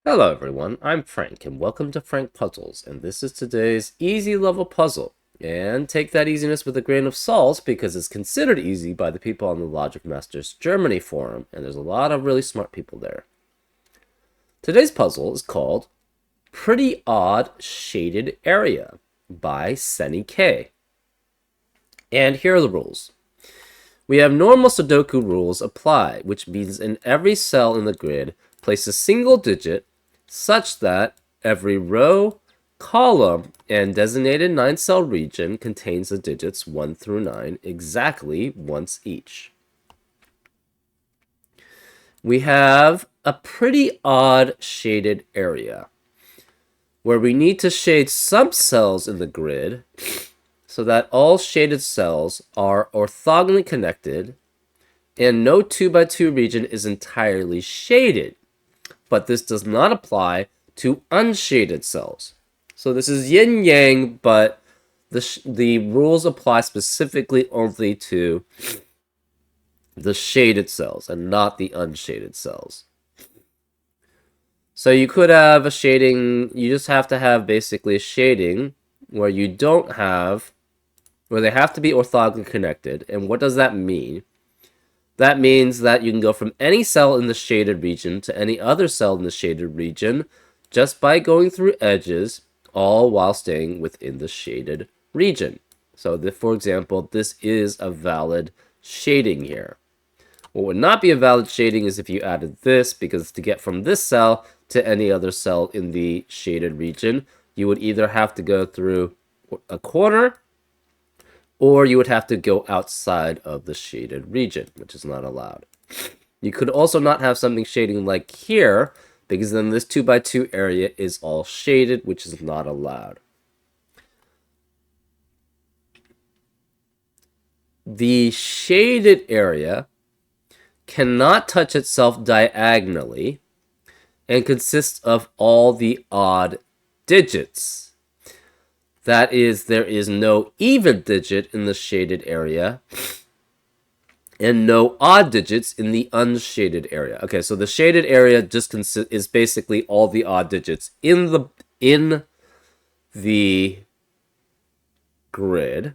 Hello everyone, I'm Frank and welcome to Frank Puzzles, and this is today's easy level puzzle. And take that easiness with a grain of salt because it's considered easy by the people on the Logic Masters Germany forum, and there's a lot of really smart people there. Today's puzzle is called Pretty Odd Shaded Area by Senny K. And here are the rules. We have normal Sudoku rules apply, which means in every cell in the grid, place a single digit such that every row, column, and designated 9-cell region contains the digits 1 through 9 exactly once each. We have a pretty odd shaded area where we need to shade some cells in the grid so that all shaded cells are orthogonally connected and no 2x2 region is entirely shaded. But this does not apply to unshaded cells. So this is yin-yang, but the rules apply specifically only to the shaded cells and not the unshaded cells. So you could have a shading, you just have to have basically a shading where you don't have, where they have to be orthogonally connected. And what does that mean? That means that you can go from any cell in the shaded region to any other cell in the shaded region just by going through edges, all while staying within the shaded region. So, for example, this is a valid shading here. What would not be a valid shading is if you added this, because to get from this cell to any other cell in the shaded region, you would either have to go through a corner, or you would have to go outside of the shaded region, which is not allowed. You could also not have something shading like here, because then this 2x2 area is all shaded, which is not allowed. The shaded area cannot touch itself diagonally and consists of all the odd digits. That is, there is no even digit in the shaded area and no odd digits in the unshaded area. Okay, so the shaded area just is basically all the odd digits in the grid.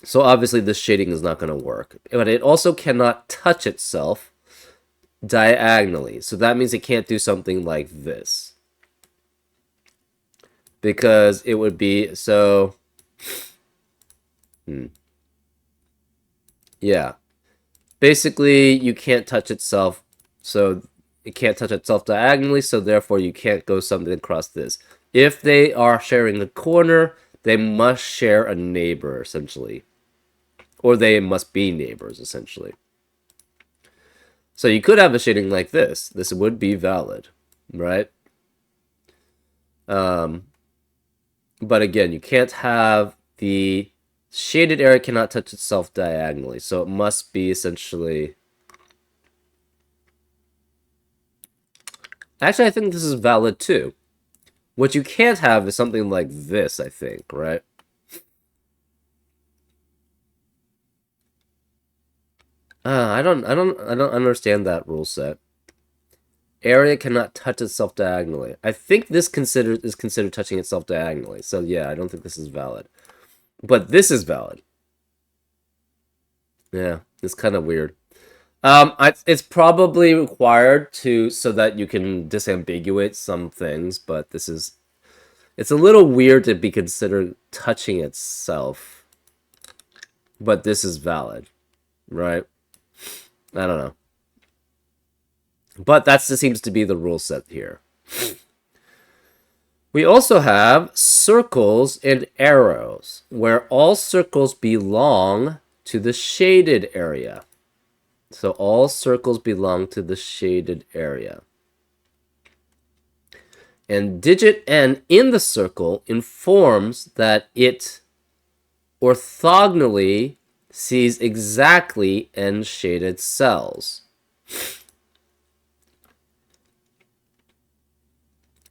So obviously this shading is not going to work. But it also cannot touch itself diagonally. So that means it can't do something like this. Because it would be, so, yeah. Basically, you can't touch itself, so it can't touch itself diagonally, so therefore you can't go something across this. If they are sharing a corner, they must share a neighbor, essentially. Or they must be neighbors, essentially. So you could have a shading like this. This would be valid, right? But again, you can't have the shaded area cannot touch itself diagonally, so it must be essentially... Actually, I think this is valid too. What you can't have is something like this, I think, right? I don't understand that rule set. Area cannot touch itself diagonally. I think this is considered touching itself diagonally. So yeah, I don't think this is valid. But this is valid. Yeah, it's kind of weird. It's probably required so that you can disambiguate some things, but it's a little weird to be considered touching itself. But this is valid, right? I don't know. But that seems to be the rule set here. We also have circles and arrows, where all circles belong to the shaded area. So all circles belong to the shaded area. And digit n in the circle informs that it orthogonally sees exactly n shaded cells,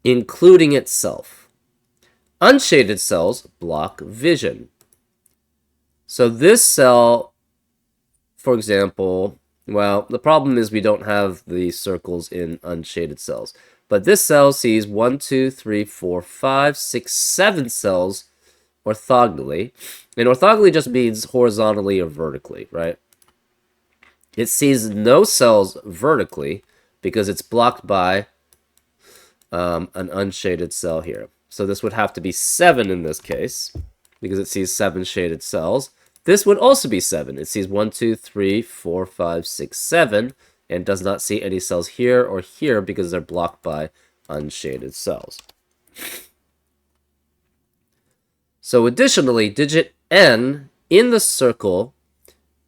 including itself. Unshaded cells block vision. So this cell, for example, Well, the problem is we don't have the circles in unshaded cells. But this cell sees 1, 2, 3, 4, 5, 6, 7 cells orthogonally. And orthogonally just means horizontally or vertically, right? It sees no cells vertically because it's blocked by an unshaded cell here. So this would have to be 7 in this case because it sees 7 shaded cells. This would also be 7. It sees 1, 2, 3, 4, 5, 6, 7, and does not see any cells here or here because they're blocked by unshaded cells. So additionally, digit n in the circle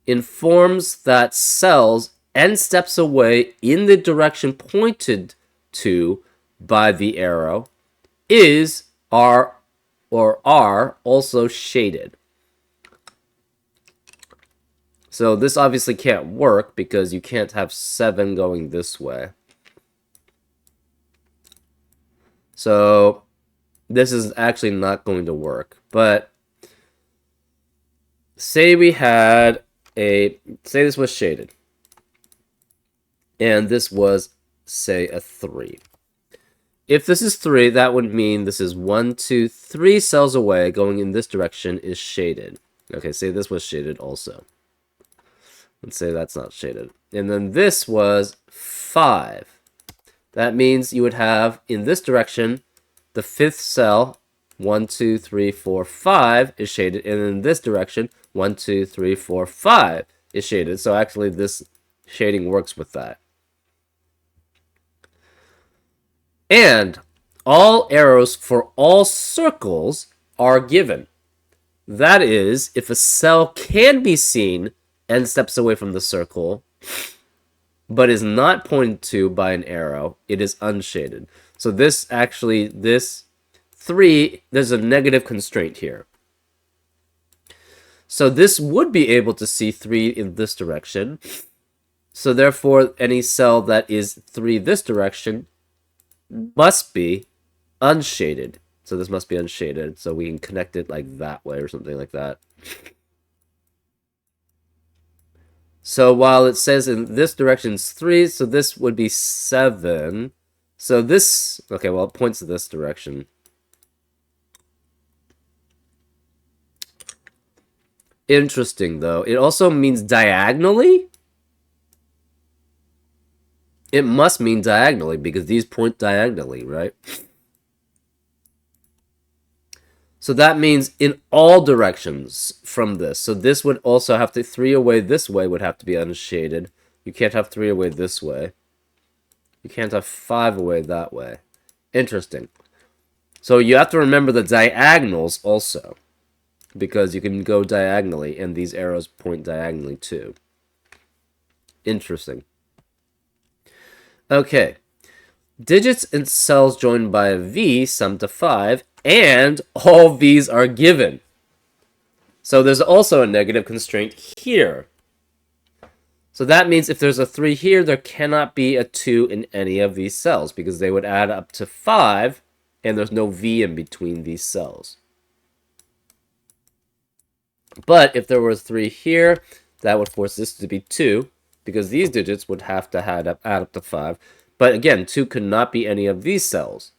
informs that cells n steps away in the direction pointed to by the arrow are also shaded. So this obviously can't work because you can't have 7 going this way. So this is actually not going to work. But say this was shaded. And this was, say, a 3. If this is 3, that would mean this is 1, 2, 3 cells away going in this direction is shaded. Okay, say this was shaded also. Let's say that's not shaded. And then this was 5. That means you would have, in this direction, the 5th cell, 1, 2, 3, 4, 5 is shaded. And in this direction, 1, 2, 3, 4, 5 is shaded. So actually this shading works with that. And all arrows for all circles are given. That is, if a cell can be seen n steps away from the circle, but is not pointed to by an arrow, it is unshaded. So this 3, there's a negative constraint here. So this would be able to see 3 in this direction. So therefore, any cell that is 3 this direction must be unshaded. So this must be unshaded. So we can connect it like that way or something like that. So while it says in this direction is 3, so this would be 7. So this, okay, well, it points to this direction. Interesting, though. It also means diagonally? It must mean diagonally because these point diagonally, right? So that means in all directions from this. So this would also have to, 3 away this way would have to be unshaded. You can't have 3 away this way. You can't have 5 away that way. Interesting. So you have to remember the diagonals also, because you can go diagonally and these arrows point diagonally too. Interesting. Okay. Digits in cells joined by a V sum to 5, and all V's are given. So there's also a negative constraint here. So that means if there's a 3 here, there cannot be a 2 in any of these cells because they would add up to 5, and there's no V in between these cells. But if there was 3 here, that would force this to be 2 because these digits would have to add up to 5. But again, 2 could not be any of these cells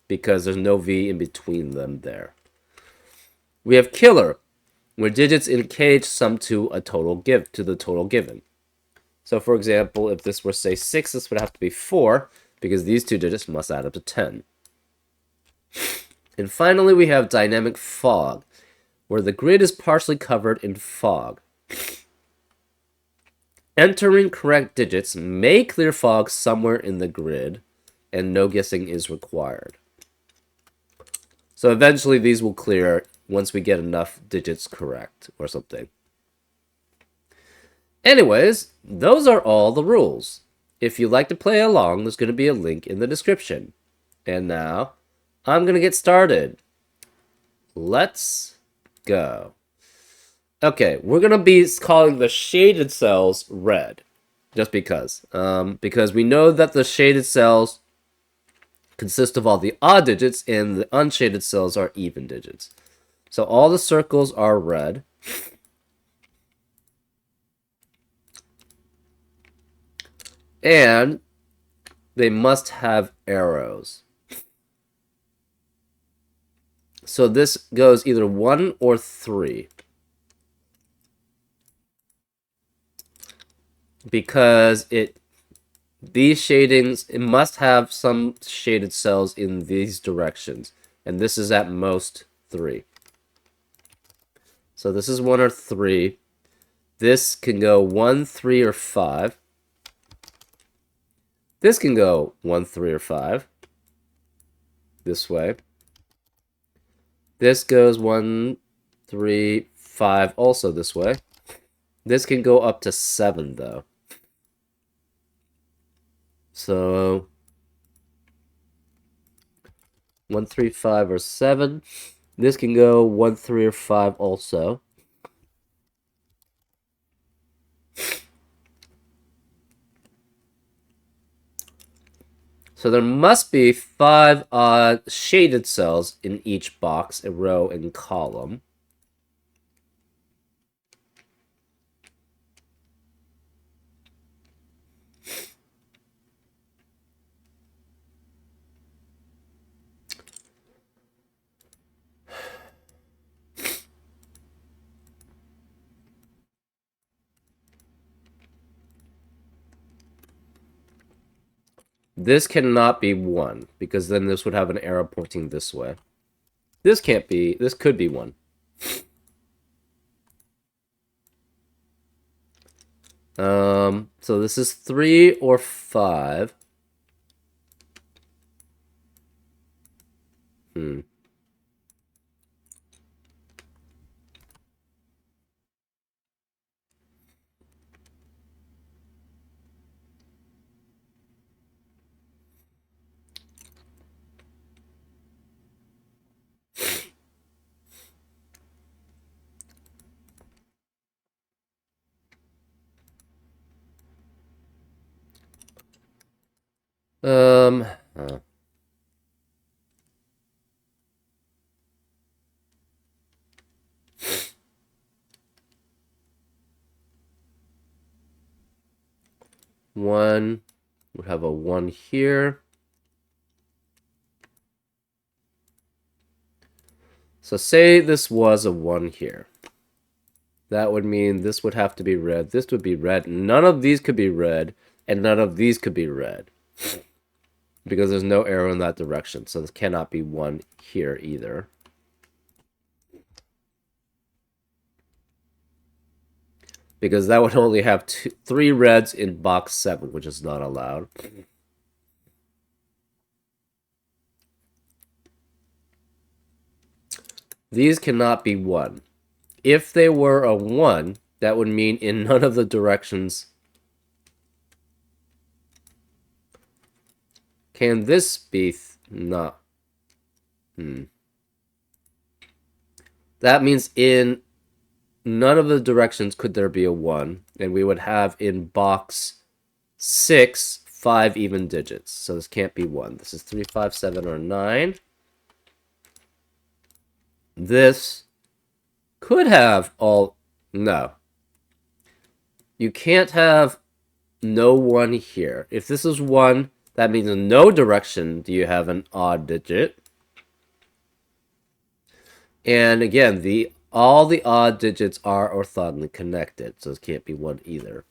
because there's no V in between them there. We have killer, where digits in cage sum to the total given. So for example, if this were, say, 6, this would have to be 4 because these 2 digits must add up to 10. And finally, we have dynamic fog, where the grid is partially covered in fog. Entering correct digits may clear fog somewhere in the grid, and no guessing is required. So eventually these will clear once we get enough digits correct or something. Anyways, those are all the rules. If you'd like to play along, there's going to be a link in the description. And now, I'm going to get started. Let's go. Okay, we're going to be calling the shaded cells red, just because. Because we know that the shaded cells consist of all the odd digits, and the unshaded cells are even digits. So all the circles are red. And they must have arrows. So this goes either 1 or 3. Because these shadings, it must have some shaded cells in these directions. And this is at most 3. So this is 1 or 3. This can go 1, 3, or 5. This can go 1, 3, or 5. This way. This goes 1, 3, 5 also this way. This can go up to 7 though. So 1, 3, 5, or 7. This can go 1, 3, or 5 also. So there must be 5 shaded cells in each box, a row, and column. This cannot be 1, because then this would have an arrow pointing this way. This can't be, this could be 1. So this is 3 or 5. Hmm. Uh, 1 would have a 1 here. So say this was a 1 here. That would mean this would have to be red. This would be red. None of these could be red, and none of these could be red. Because there's no arrow in that direction. So this cannot be 1 here either. Because that would only have 3 reds in box 7, which is not allowed. These cannot be 1. If they were a 1, that would mean in none of the directions. Can this be not? That means in none of the directions could there be a 1. And we would have in box 6, 5 even digits. So this can't be 1. This is 3, 5, 7, or 9. This could have all... No. You can't have no 1 here. If this is 1, that means in no direction do you have an odd digit. And again, all the odd digits are orthogonally connected, so this can't be 1 either.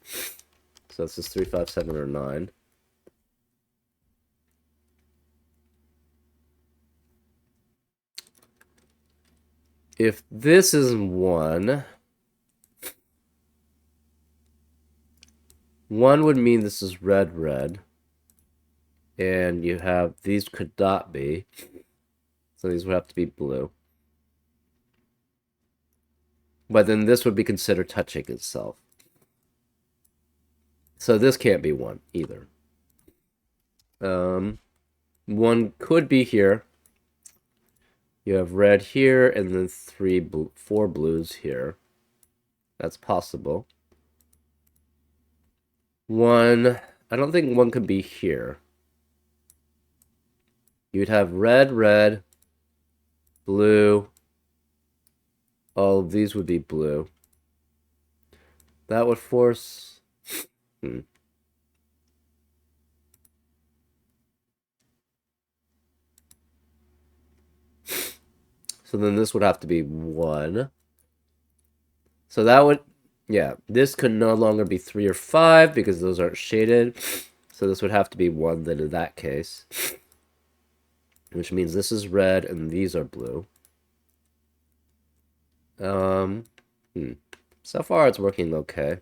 So this is 3, 5, 7, or 9. If this is 1, 1 would mean this is red, red. And you have, these could not be. So these would have to be blue. But then this would be considered touching itself. So this can't be 1 either. 1 could be here. You have red here, and then 4 blues here. That's possible. 1, I don't think 1 could be here. You'd have red, red, blue. All of these would be blue. That would force... So then this would have to be 1. So that would, yeah, this could no longer be 3 or 5 because those aren't shaded. So this would have to be 1 then in that case. Which means this is red and these are blue. Um, So far it's working okay.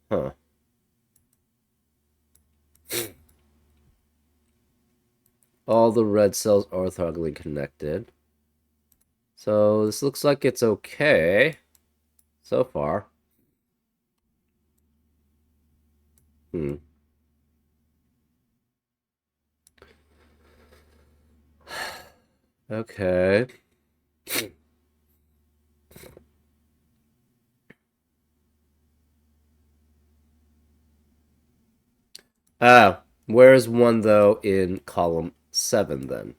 Huh. All the red cells are orthogonally connected. So this looks like it's okay so far. Okay. Where's 1 though in column 7 then?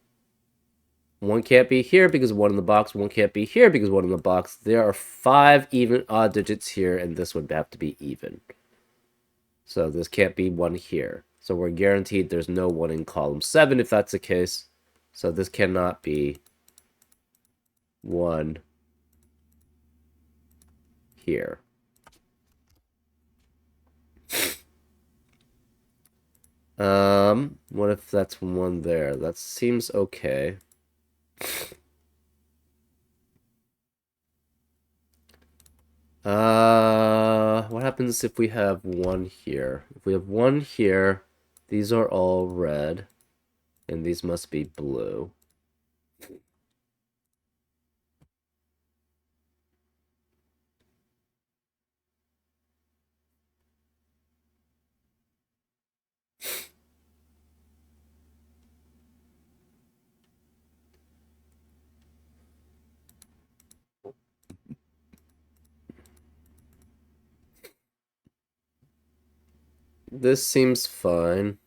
1 can't be here because 1 in the box. 1 can't be here because 1 in the box. There are 5 even odd digits here, and this would have to be even. So this can't be 1 here. So we're guaranteed there's no 1 in column 7 if that's the case. So this cannot be 1 here. What if that's 1 there? That seems okay. What happens if we have 1 here? If we have 1 here, these are all red, and these must be blue. This seems fine.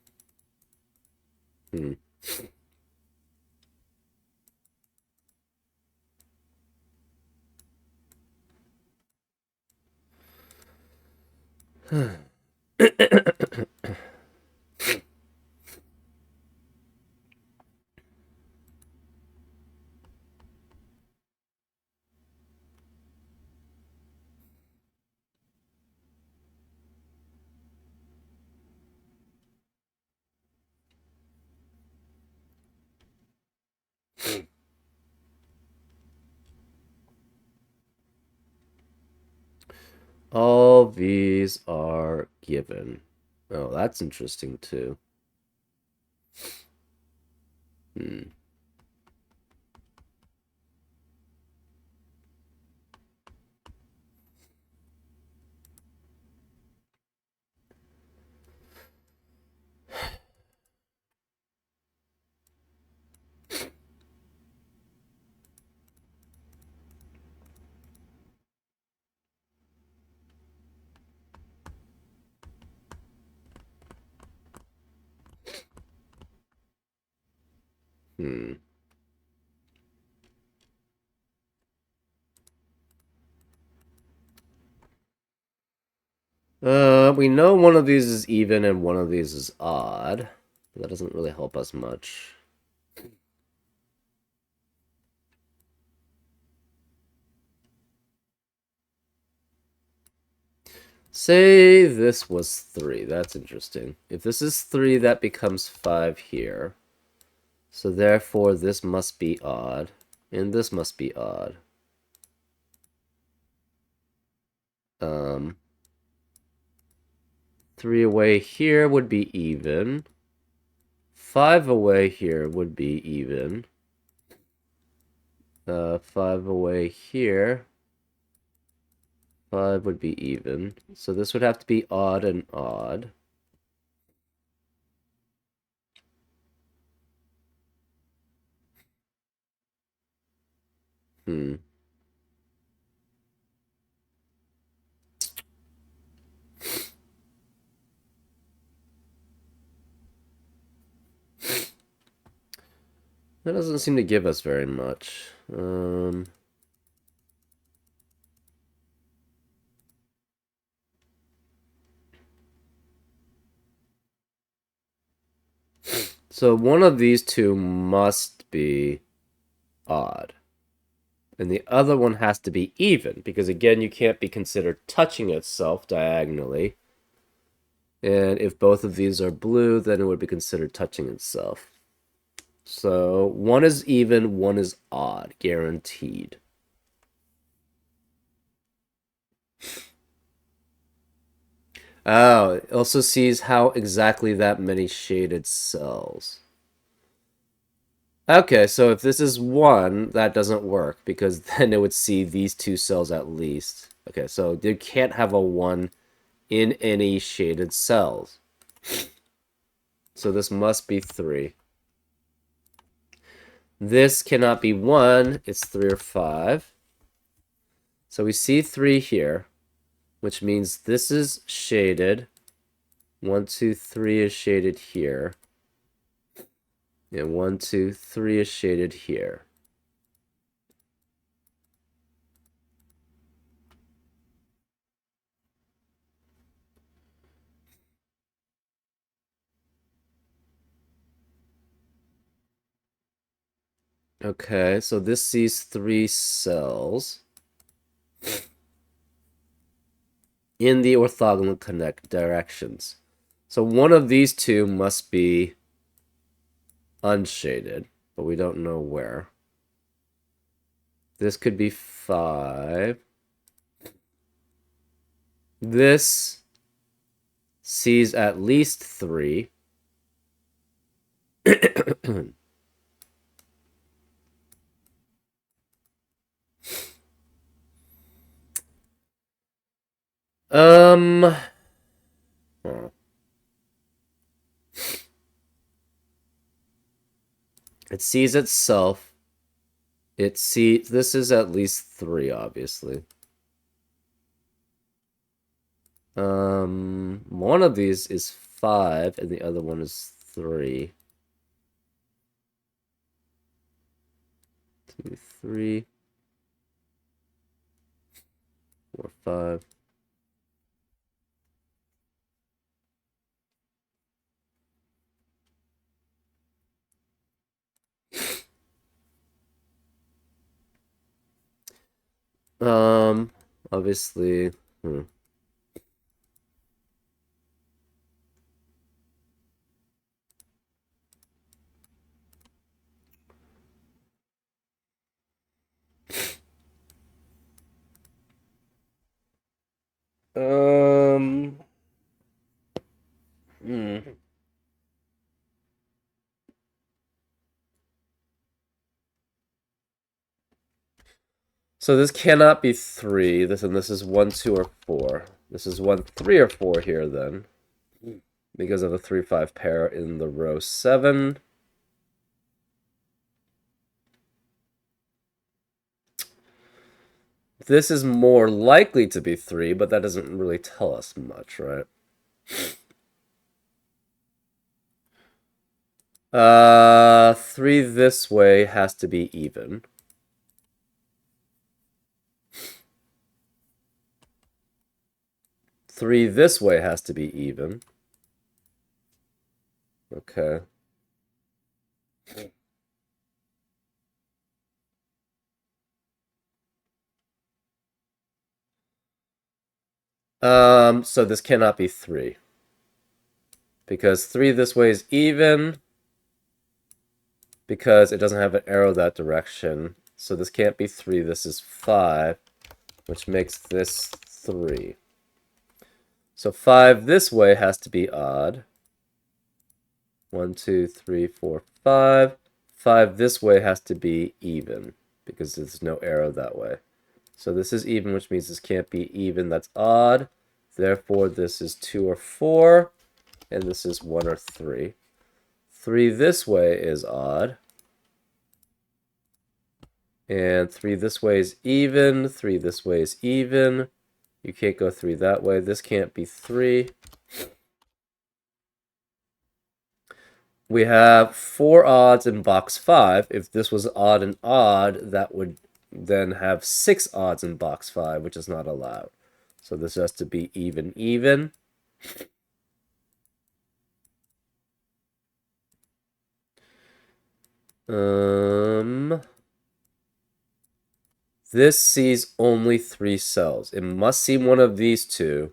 All these are given. Oh, that's interesting too. Hmm. Hmm. We know one of these is even and one of these is odd. That doesn't really help us much. Say this was 3. That's interesting. If this is 3, that becomes 5 here. So therefore, this must be odd. And this must be odd. 3 away here would be even. 5 away here would be even. 5 away here. 5 would be even. So this would have to be odd and odd. That doesn't seem to give us very much. So one of these two must be odd. And the other one has to be even, because again, you can't be considered touching itself diagonally. And if both of these are blue, then it would be considered touching itself. So one is even, one is odd, guaranteed. Oh, it also sees how exactly that many shaded cells. Okay, so if this is 1, that doesn't work, because then it would see these 2 cells at least. Okay, so you can't have a 1 in any shaded cells. So this must be 3. This cannot be 1, it's 3 or 5. So we see 3 here, which means this is shaded. 1, 2, 3 is shaded here. And 1, 2, 3 is shaded here. Okay, so this sees 3 cells in the orthogonal connect directions. So one of these two must be unshaded, but we don't know where. This could be 5. This sees at least 3. Huh. It sees itself. It sees, this is at least 3, obviously. One of these is 5, and the other one is 3. 2, 3, 4, 5. Obviously, hmm. So this cannot be 3. This is 1, 2, or 4. This is 1, 3, or 4 here then, because of a 3, 5 pair in the row 7. This is more likely to be 3, but that doesn't really tell us much, right? 3 this way has to be even. Three this way has to be even. Okay. So this cannot be 3. Because 3 this way is even, because it doesn't have an arrow that direction. So this can't be 3, this is 5, which makes this 3. So 5 this way has to be odd. 1, 2, 3, 4, 5. 5 this way has to be even, because there's no arrow that way. So this is even, which means this can't be even, that's odd. Therefore, this is 2 or 4, and this is 1 or 3. 3 this way is odd. And 3 this way is even, 3 this way is even. You can't go 3 that way. This can't be 3. We have 4 odds in box 5. If this was odd and odd, that would then have 6 odds in box 5, which is not allowed. So this has to be even, even. This sees only 3 cells. It must see one of these two.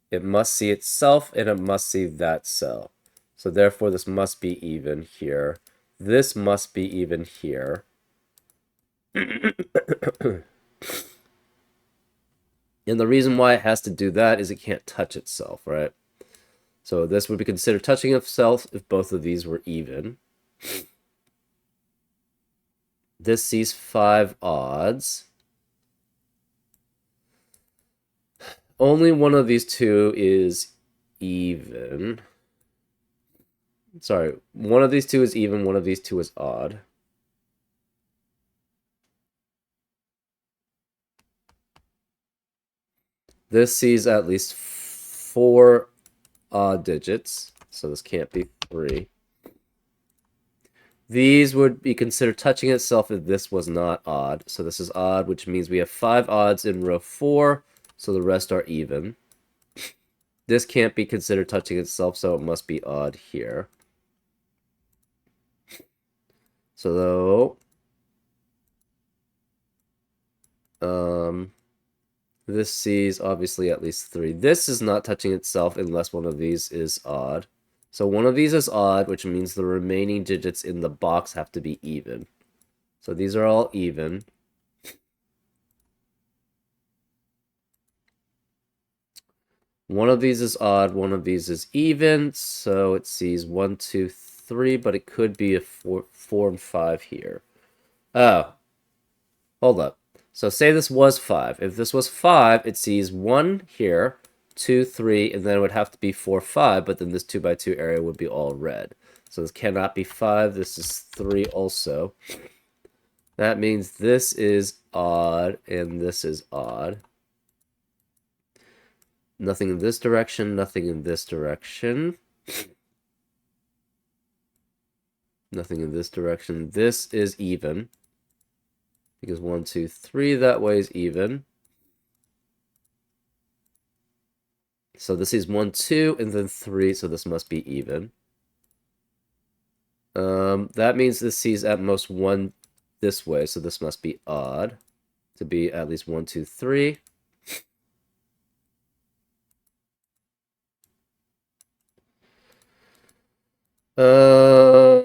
It must see itself, and it must see that cell. So therefore, this must be even here. This must be even here. And the reason why it has to do that is it can't touch itself, right? So this would be considered touching itself if both of these were even. This sees 5 odds. Only one of these two is even. Sorry, one of these two is even, one of these two is odd. This sees at least 4 odd digits, so this can't be 3. These would be considered touching itself if this was not odd. So this is odd, which means we have 5 odds in row 4, so the rest are even. This can't be considered touching itself, so it must be odd here. So, this sees obviously at least 3. This is not touching itself unless one of these is odd. So one of these is odd, which means the remaining digits in the box have to be even. So these are all even. One of these is odd, one of these is even, so it sees 1, 2, 3, but it could be a 4 and 5 here. Oh, hold up. So say this was 5. If this was 5, it sees 1 here, 2, 3, and then it would have to be 4, 5, but then this 2 by 2 area would be all red. So this cannot be 5, this is 3 also. That means this is odd, and this is odd. Nothing in this direction, nothing in this direction. Nothing in this direction. This is even. Because 1, 2, 3 that way is even. So this is 1, 2, and then 3, so this must be even. That means this sees at most 1 this way, so this must be odd. To be at least 1, 2, 3. Uh,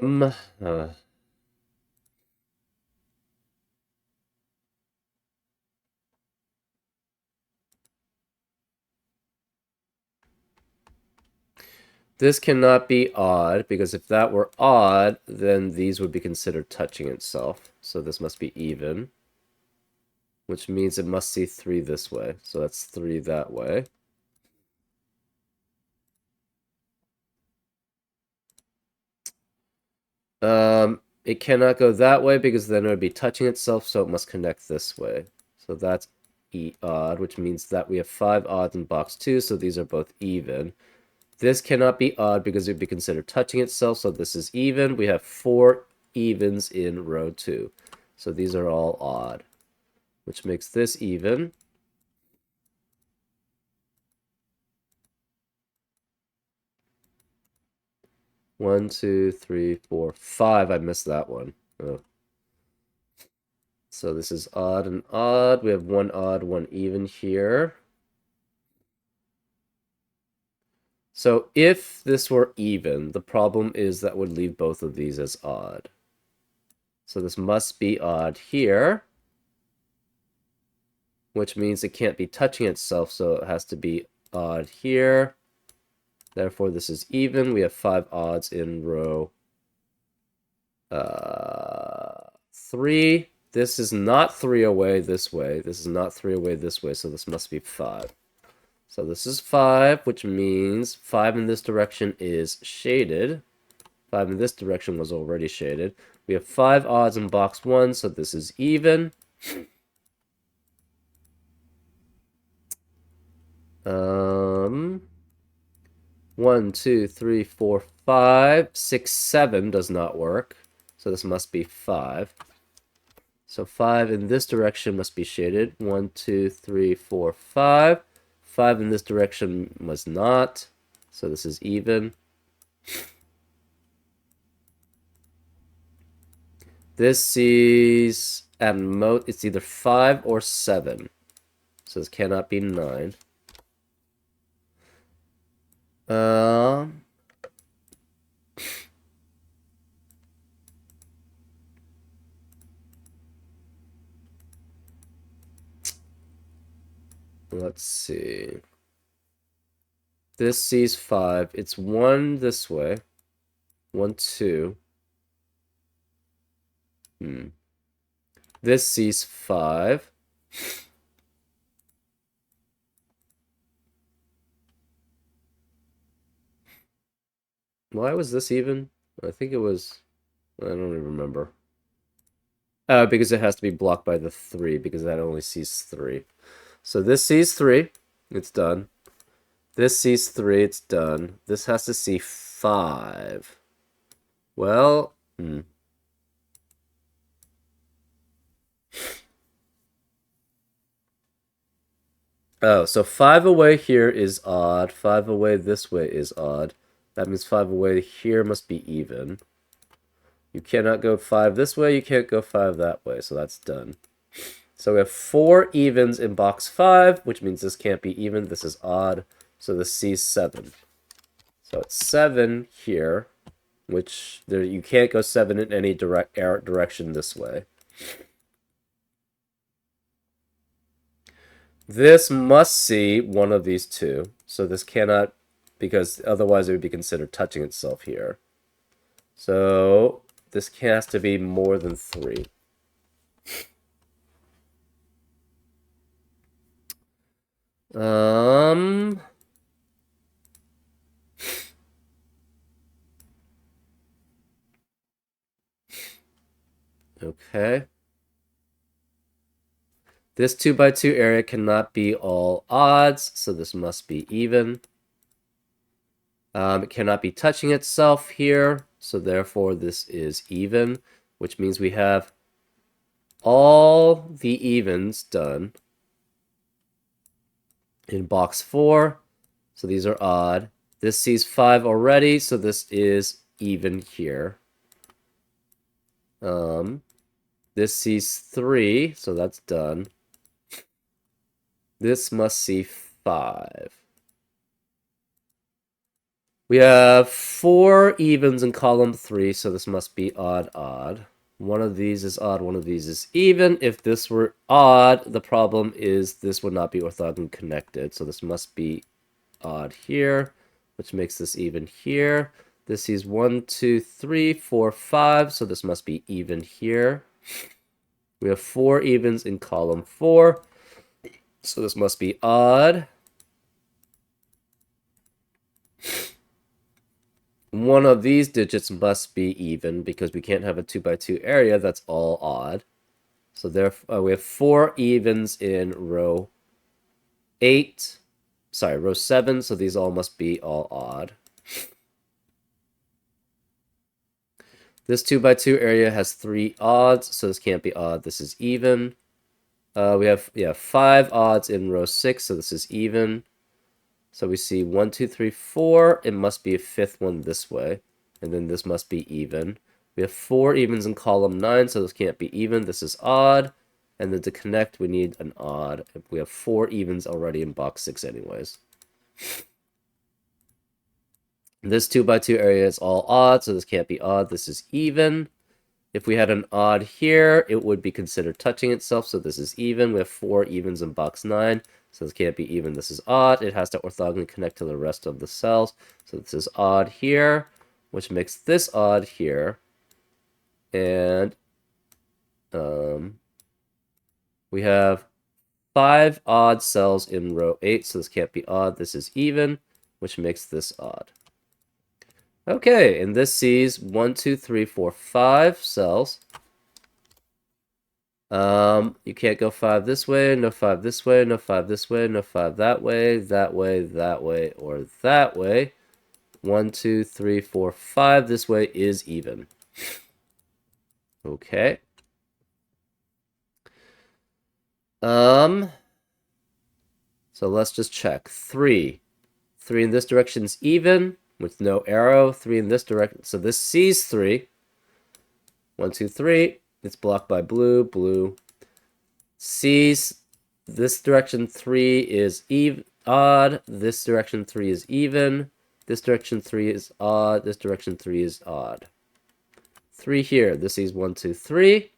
This cannot be odd, because if that were odd, then these would be considered touching itself. So this must be even, which means it must see 3 this way. So that's 3 that way. It cannot go that way because then it would be touching itself, so it must connect this way. So that's odd, which means that we have 5 odds in box 2, so these are both even. This cannot be odd because it would be considered touching itself, so this is even. We have 4 evens in row 2. So these are all odd, which makes this even. One, two, three, four, 5. I missed that one. Oh. So this is odd and odd. We have 1 odd, 1 even here. So if this were even, the problem is that would leave both of these as odd. So this must be odd here, which means it can't be touching itself, so it has to be odd here. Therefore, this is even. We have 5 odds in row 3. This is not 3 away this way. This is not 3 away this way, so this must be 5. So this is 5, which means 5 in this direction is shaded. 5 in this direction was already shaded. We have 5 odds in box 1, so this is even. 1, 2, 3, 4, 5, 6, 7 does not work. So this must be 5. So 5 in this direction must be shaded. 1, 2, 3, 4, 5. 5 in this direction was not. So this is even. This sees at most, it's either 5 or 7. So this cannot be 9. Let's see. This sees 5. It's 1 this way. 1, 2. This sees 5. Why was this even? I think it was... I don't even remember. Because it has to be blocked by the 3, because that only sees 3. So this sees 3. It's done. This sees 3. It's done. This has to see 5. Well... Oh, so 5 away here is odd. 5 away this way is odd. That means 5 away here must be even. You cannot go 5 this way. You can't go 5 that way. So that's done. So we have 4 evens in box 5, which means this can't be even. This is odd. So this sees 7. So it's 7 here, which you can't go 7 in any direction this way. This must see one of these two. So this cannot, because otherwise it would be considered touching itself here. So this has to be more than 3. Okay. This 2x2 area cannot be all odds, so this must be even. It cannot be touching itself here, so therefore this is even, which means we have all the evens done in box 4. So these are odd. This sees 5 already, so this is even here. This sees 3, so that's done. This must see 5. We have 4 evens in column 3, so this must be odd, odd. One of these is odd, one of these is even. If this were odd, the problem is this would not be orthogonally connected, so this must be odd here, which makes this even here. This sees 1, 2, 3, 4, 5, so this must be even here. We have 4 evens in column 4, so this must be odd. One of these digits must be even because we can't have a 2x2 area that's all odd. So therefore, we have 4 evens in row 8. Sorry, row 7, so these all must be all odd. This 2x2 area has 3 odds, so this can't be odd. This is even. We have 5 odds in row 6, so this is even. So we see 1, 2, 3, 4. It must be a 5th one this way. And then this must be even. We have 4 evens in column 9, so this can't be even. This is odd. And then to connect, we need an odd. We have 4 evens already in box 6 anyways. This 2x2 area is all odd, so this can't be odd. This is even. If we had an odd here, it would be considered touching itself, so this is even. We have 4 evens in box 9, so this can't be even. This is odd. It has to orthogonally connect to the rest of the cells, so this is odd here, which makes this odd here. And we have 5 odd cells in row 8, so this can't be odd. This is even, which makes this odd. Okay, and this sees 1, 2, 3, 4, 5 cells. You can't go 5 this way, no 5 this way, no 5 this way, no 5 that way, that way, that way, or that way. 1, 2, 3, 4, 5 this way is even. Okay. So let's just check. 3. 3 in this direction is even with no arrow. 3 in this direction. So this sees 3. 1, 2, 3. It's blocked by blue, blue. C's, this direction 3 is odd. This direction 3 is even. This direction 3 is odd. This direction 3 is odd. 3 here. This is 1, 2, 3.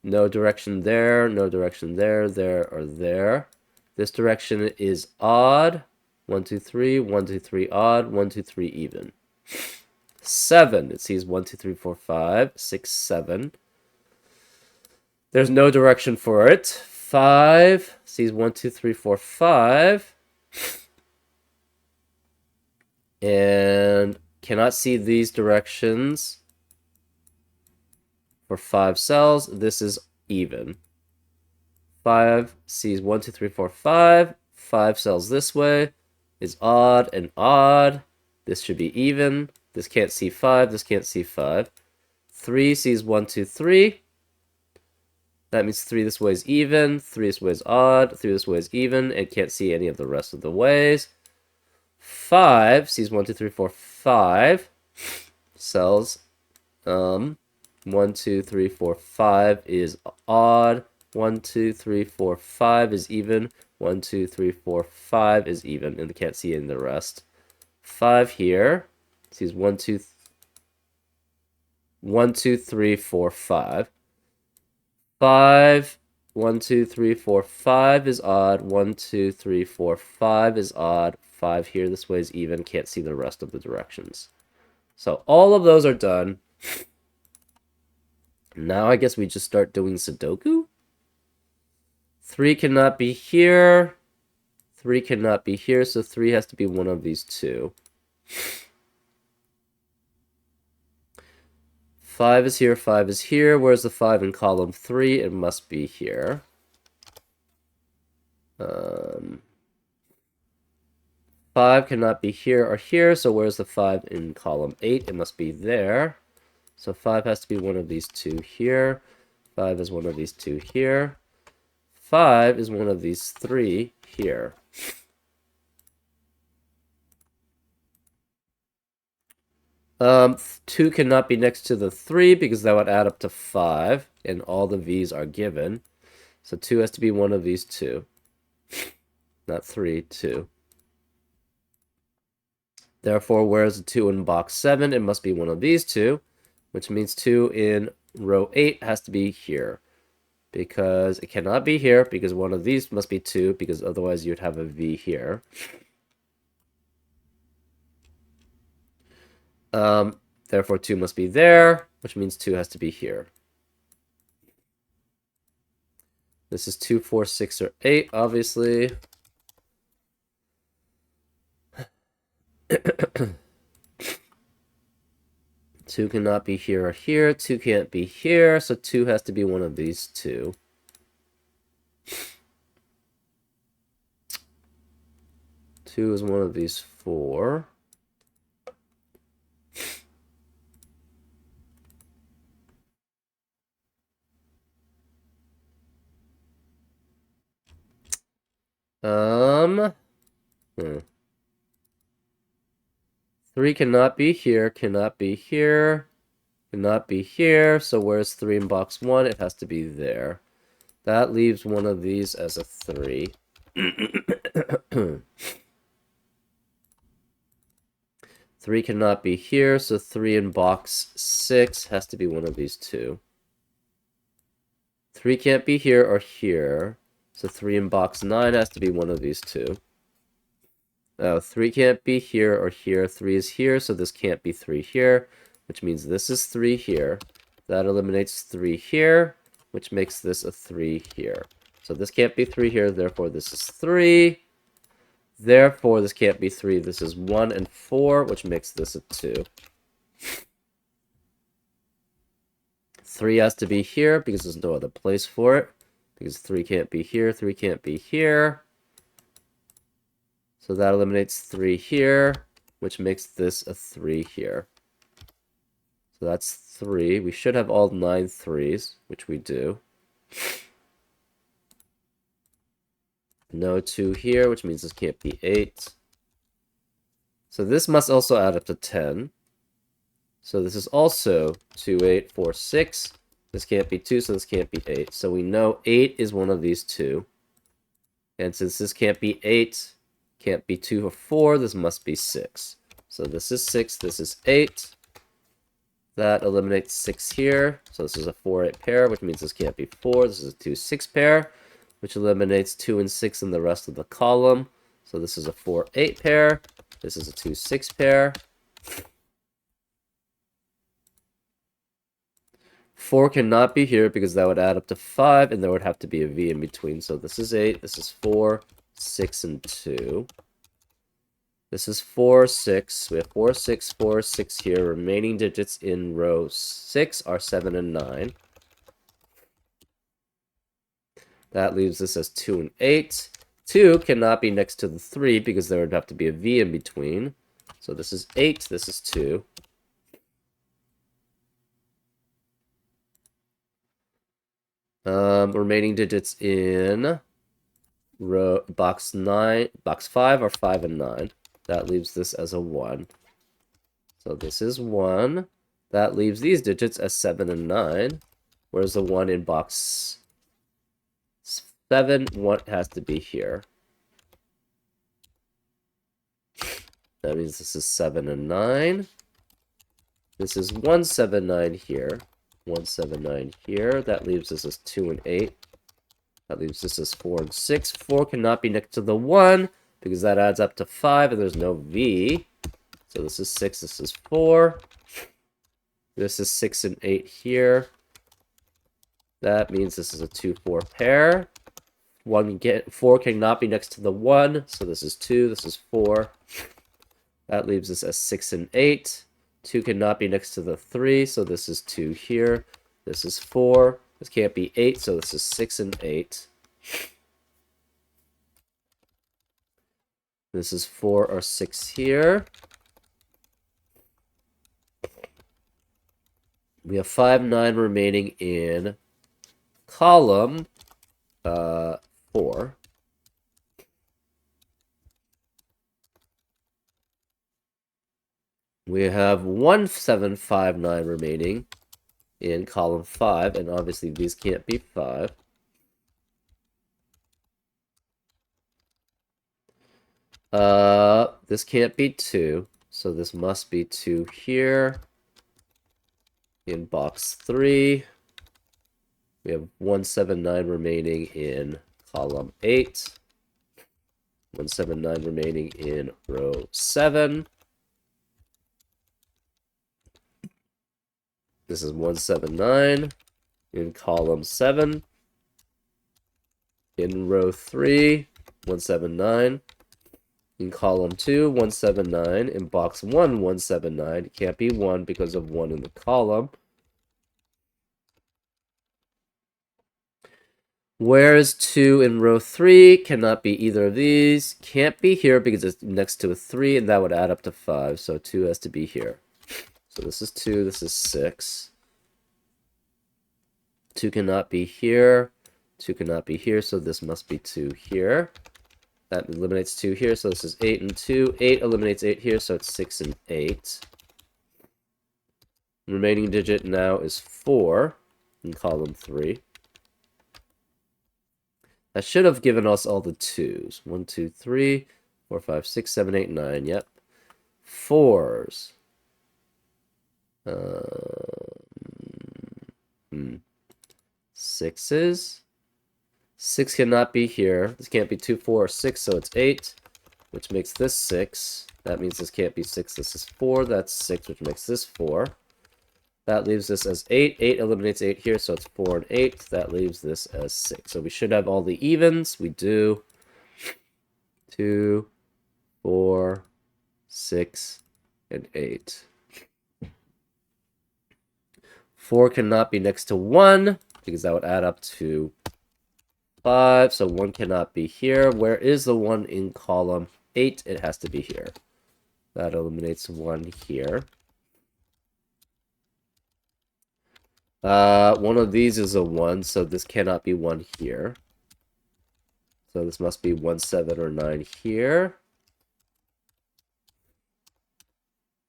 No direction there, no direction there, there, or there. This direction is odd. 1, 2, 3, 1, 2, 3, odd, 1, 2, 3, even. 7. It sees 1, 2, 3, 4, 5, 6, 7. There's no direction for it. 5 sees 1, 2, 3, 4, 5. And cannot see these directions for 5 cells. This is even. 5 sees 1, 2, 3, 4, 5. 5 cells this way is odd and odd. This should be even. This can't see 5. This can't see 5. 3 sees 1, 2, 3. That means 3 this way is even, 3 this way is odd, 3 this way is even, and can't see any of the rest of the ways. 5 sees 1, 2, 3, 4, 5 cells. 1, 2, 3, 4, 5 is odd. 1, 2, 3, 4, 5 is even. 1, 2, 3, 4, 5 is even, and can't see any of the rest. 5 here sees 1, 2, 3, 4, 5. 5, 1, 2, 3, 4, 5 is odd. 1, 2, 3, 4, 5 is odd. 5 here, this way is even. Can't see the rest of the directions. So all of those are done. Now I guess we just start doing Sudoku. 3 cannot be here. 3 cannot be here, so 3 has to be one of these two. 5 is here, 5 is here. Where's the 5 in column 3? It must be here. 5 cannot be here or here, so where's the 5 in column 8? It must be there. So 5 has to be one of these two here. 5 is one of these two here. 5 is one of these 3 here. Two cannot be next to the 3 because that would add up to 5, and all the V's are given. So 2 has to be one of these two. Not 3, 2. Therefore, where's the 2 in box 7? It must be one of these two, which means 2 in row 8 has to be here. Because it cannot be here, because one of these must be 2, because otherwise you'd have a V here. Therefore 2 must be there, which means 2 has to be here. This is 2, 4, 6, or 8, obviously. Two cannot be here or here. 2 can't be here, so 2 has to be one of these two. Two is one of these 4. Hmm. 3 cannot be here, cannot be here, cannot be here. So where's 3 in box 1? It has to be there. That leaves one of these as a 3. 3 cannot be here, so 3 in box 6 has to be one of these two. 3 can't be here or here, so 3 in box 9 has to be one of these two. Oh, 3 can't be here or here. 3 is here, so this can't be 3 here, which means this is 3 here. That eliminates 3 here, which makes this a 3 here. So this can't be 3 here, therefore this is 3. Therefore, this can't be 3. This is 1 and 4, which makes this a 2. 3 has to be here because there's no other place for it. Because 3 can't be here, 3 can't be here. So that eliminates 3 here, which makes this a 3 here. So that's 3. We should have all 9 3s, which we do. No 2 here, which means this can't be 8. So this must also add up to 10. So this is also 2, 8, 4, 6. This can't be 2, so this can't be 8. So we know 8 is one of these two. And since this can't be 8, can't be 2 or 4, this must be 6. So this is 6, this is 8. That eliminates 6 here. So this is a 4-8 pair, which means this can't be 4. This is a 2-6 pair, which eliminates 2 and 6 in the rest of the column. So this is a 4-8 pair. This is a 2-6 pair. 4 cannot be here because that would add up to 5, and there would have to be a V in between. So this is 8, this is 4, 6, and 2. This is 4, 6. We have 4, 6, 4, 6 here. Remaining digits in row 6 are 7 and 9. That leaves this as 2 and 8. 2 cannot be next to the 3 because there would have to be a V in between. So this is 8, this is 2. Remaining digits in row box 5 are 5 and 9. That leaves this as a 1. So this is 1. That leaves these digits as 7 and 9. Whereas the 1 in box 7, what has to be here? That means this is 7 and 9. This is 179 here. 179 here. That leaves this as 2 and 8. That leaves this as 4 and 6. 4 cannot be next to the 1 because that adds up to 5 and there's no V. So this is 6, this is 4. This is 6 and 8 here. That means this is a 2-4 pair. 4 cannot be next to the 1, so this is 2, this is 4. That leaves us as 6 and 8. 2 cannot be next to the 3, so this is 2 here. This is 4. This can't be 8, so this is 6 and 8. This is 4 or 6 here. We have 5, 9 remaining in column 4. We have 1, 7, 5, 9 remaining in column 5, and obviously these can't be 5. This can't be 2, so this must be 2 here. In box 3, we have 179 remaining in column 8. 179 remaining in row 7. This is 179 in column 7. In row 3, 179. In column 2, 179. In box 1, 179. It can't be 1 because of 1 in the column. Whereas 2 in row 3 cannot be either of these. Can't be here because it's next to a 3, and that would add up to 5. So 2 has to be here. So this is 2, this is 6. 2 cannot be here. 2 cannot be here, so this must be 2 here. That eliminates 2 here, so this is 8 and 2. 8 eliminates 8 here, so it's 6 and 8. Remaining digit now is 4 in column 3. That should have given us all the 2s. 1, 2, 3, 4, 5, 6, 7, 8, 9. Yep. 4s. 6s. 6 cannot be here. This can't be 2, 4, or 6, so it's 8, which makes this 6. That means this can't be 6. This is 4. That's 6, which makes this 4. That leaves this as 8. 8 eliminates 8 here, so it's 4 and 8. That leaves this as 6. So we should have all the evens. We do. 2, 4, 6, and 8. 4 cannot be next to 1, because that would add up to 5. So 1 cannot be here. Where is the 1 in column 8? It has to be here. That eliminates 1 here. One of these is a 1, so this cannot be 1 here. So this must be 1, 7, or 9 here.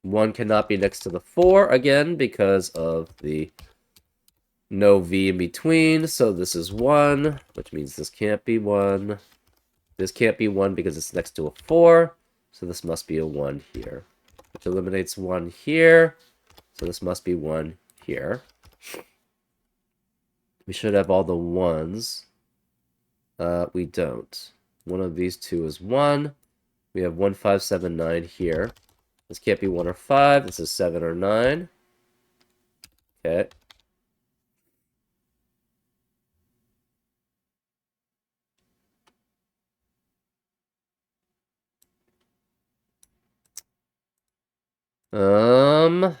1 cannot be next to the 4 again because of the No V in between, so this is 1, which means this can't be 1. This can't be 1 because it's next to a 4, so this must be a 1 here. Which eliminates 1 here, so this must be 1 here. We should have all the 1s. We don't. One of these two is 1. We have 1, 5, 7, 9 here. This can't be 1 or 5. This is 7 or 9. Okay. Hmm.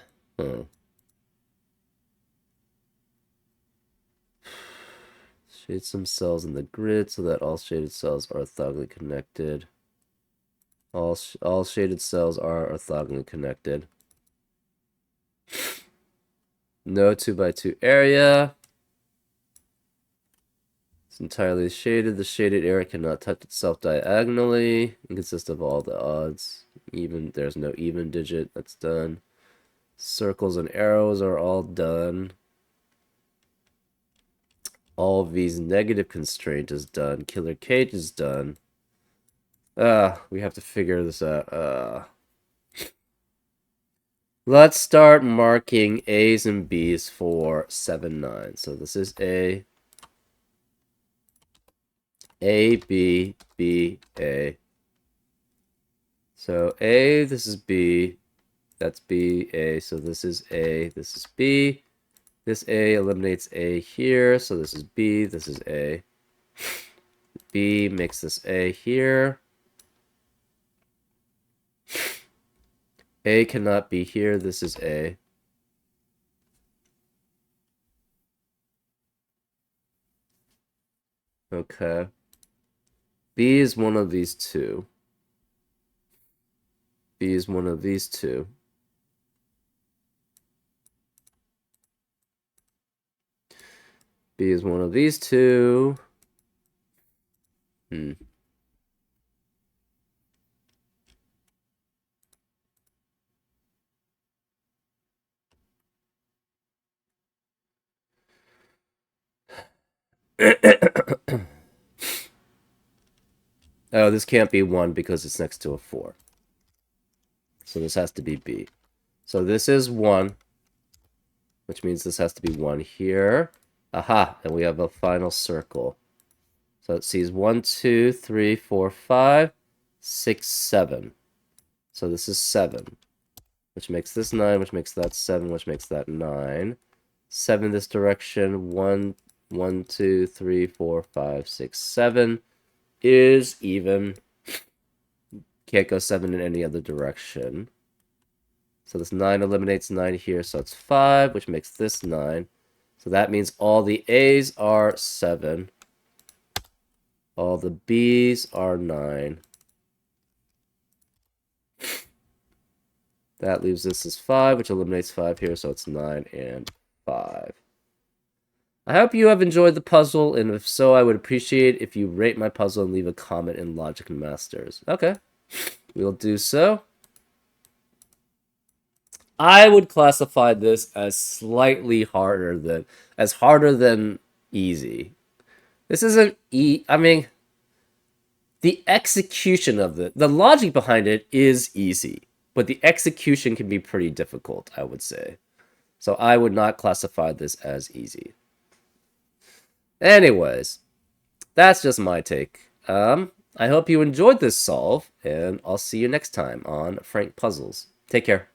Shade some cells in the grid so that all shaded cells are orthogonally connected. All shaded cells are orthogonally connected. No 2x2 area. It's entirely shaded. The shaded area cannot touch itself diagonally. It consists of all the odds. There's no even digit. That's done. Circles and arrows are all done. All V's negative constraint is done. Killer cage is done. We have to figure this out. Let's start marking A's and B's for 7, 9. So this is A, B, B, A. So A, this is B, that's B, A, so this is A, this is B. This A eliminates A here, so this is B, this is A. B makes this A here. A cannot be here, this is A. Okay. B is one of these two. B is one of these two. B is one of these two. Oh, this can't be 1 because it's next to a 4. So this has to be B. So this is 1, which means this has to be 1 here. Aha, and we have a final circle. So it sees 1, 2, 3, 4, 5, 6, 7. So this is 7, which makes this 9, which makes that 7, which makes that 9. 7 this direction, 1, 1, 2, 3, 4, 5, 6, 7 is even. Can't go 7 in any other direction. So this 9 eliminates 9 here, so it's 5, which makes this 9. So that means all the A's are 7. All the B's are 9. That leaves this as 5, which eliminates 5 here, so it's 9 and 5. I hope you have enjoyed the puzzle, and if so, I would appreciate if you rate my puzzle and leave a comment in Logic Masters. Okay, we'll do so. I would classify this as slightly harder than easy. This isn't I mean, the execution of the logic behind it is easy, but the execution can be pretty difficult, I would say. So I would not classify this as easy. Anyways, that's just my take. I hope you enjoyed this solve, and I'll see you next time on Frank Puzzles. Take care.